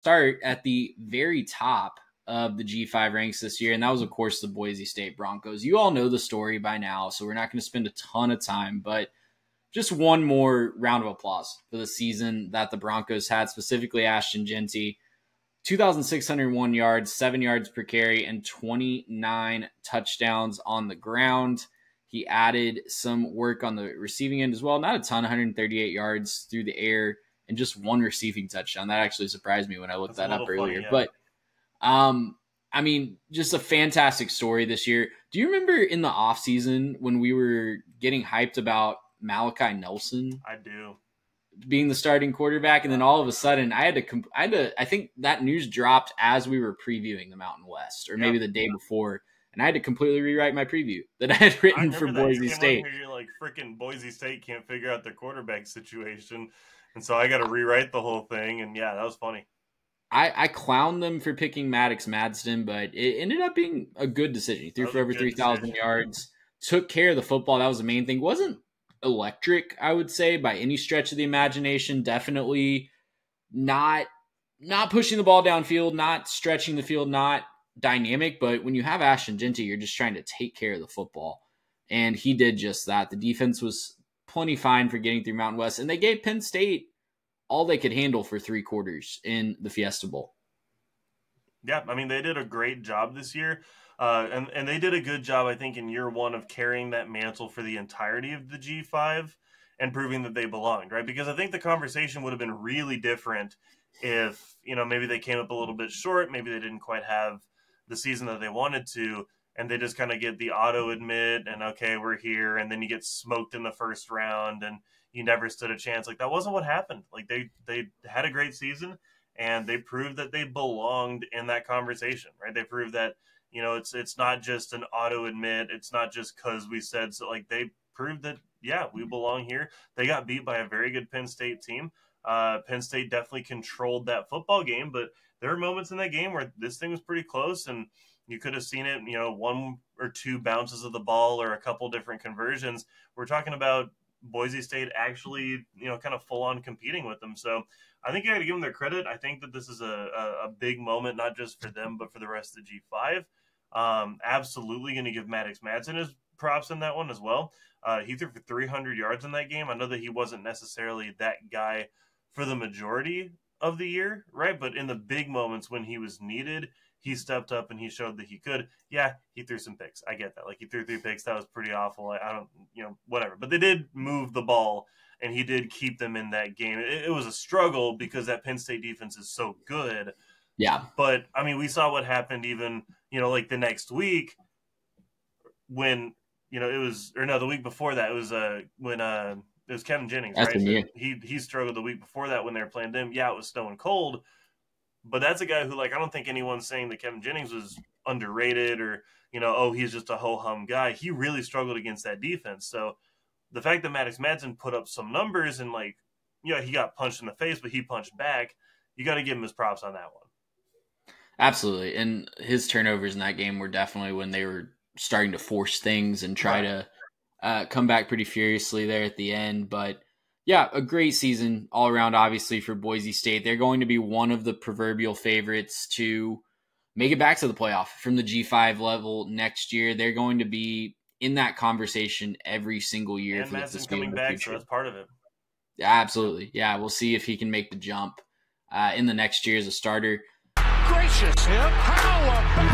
start at the very top of the G5 ranks this year, and that was, of course, the Boise State Broncos. You all know the story by now, so we're not going to spend a ton of time, but just one more round of applause for the season that the Broncos had, specifically Ashton Jeanty. 2,601 yards, 7 yards per carry, and 29 touchdowns on the ground. He added some work on the receiving end as well. Not a ton, 138 yards through the air, and just one receiving touchdown. That actually surprised me when I looked that up earlier. Funny, yeah. But, just a fantastic story this year. Do you remember in the offseason when we were getting hyped about Malachi Nelson? I do. Being the starting quarterback, and then all of a sudden I think that news dropped as we were previewing the Mountain West, or maybe the day before, and I had to completely rewrite my preview that I had written for Boise State. You're like, freaking Boise State can't figure out their quarterback situation, and so I got to rewrite the whole thing, and yeah, that was funny. I clowned them for picking Maddox Madston, but it ended up being a good decision. He threw for over 3,000 yards, took care of the football. That was the main thing. Wasn't electric, I would say, by any stretch of the imagination. Definitely not pushing the ball downfield, not stretching the field, not dynamic. But when you have Ashton Jeanty, you're just trying to take care of the football. And he did just that. The defense was plenty fine for getting through Mountain West. And they gave Penn State all they could handle for 3 quarters in the Fiesta Bowl. Yeah, I mean, they did a great job this year. And they did a good job, I think, in year one of carrying that mantle for the entirety of the G5 and proving that they belonged, right? Because I think the conversation would have been really different if, maybe they came up a little bit short, maybe they didn't quite have the season that they wanted to, and they just kind of get the auto admit and, okay, we're here, and then you get smoked in the first round and you never stood a chance. Like, that wasn't what happened. Like, they had a great season, and they proved that they belonged in that conversation, right? They proved that, it's not just an auto admit. It's not just because we said so. Like, they proved that, yeah, we belong here. They got beat by a very good Penn State team. Penn State definitely controlled that football game, but there were moments in that game where this thing was pretty close, and you could have seen it, 1 or 2 bounces of the ball or a couple different conversions. We're talking about Boise State actually, kind of full on competing with them. So I think you got to give them their credit. I think that this is a big moment, not just for them, but for the rest of the G5. Absolutely going to give Maddox Madston his props in that one as well. He threw for 300 yards in that game. I know that he wasn't necessarily that guy for the majority of the year, right? But in the big moments when he was needed, he stepped up and he showed that he could. Yeah, he threw some picks. I get that. Like, he threw 3 picks. That was pretty awful. I don't, whatever. But they did move the ball, and he did keep them in that game. It was a struggle because that Penn State defense is so good. Yeah. But, I mean, we saw what happened even, like the next week when, the week before that, it was when it was Kevin Jennings, right? So he struggled the week before that when they were playing them. Yeah, it was snowing cold. But that's a guy who, I don't think anyone's saying that Kevin Jennings was underrated or, he's just a ho-hum guy. He really struggled against that defense. So the fact that Maddox Madston put up some numbers and, he got punched in the face, but he punched back, you got to give him his props on that one. Absolutely. And his turnovers in that game were definitely when they were starting to force things and try to come back pretty furiously there at the end. But yeah, a great season all around, obviously, for Boise State. They're going to be one of the proverbial favorites to make it back to the playoff from the G5 level next year. They're going to be in that conversation every single year. And Madson's coming back, so that's part of it. Yeah, absolutely. Yeah, we'll see if he can make the jump in the next year as a starter. Gracious him. How about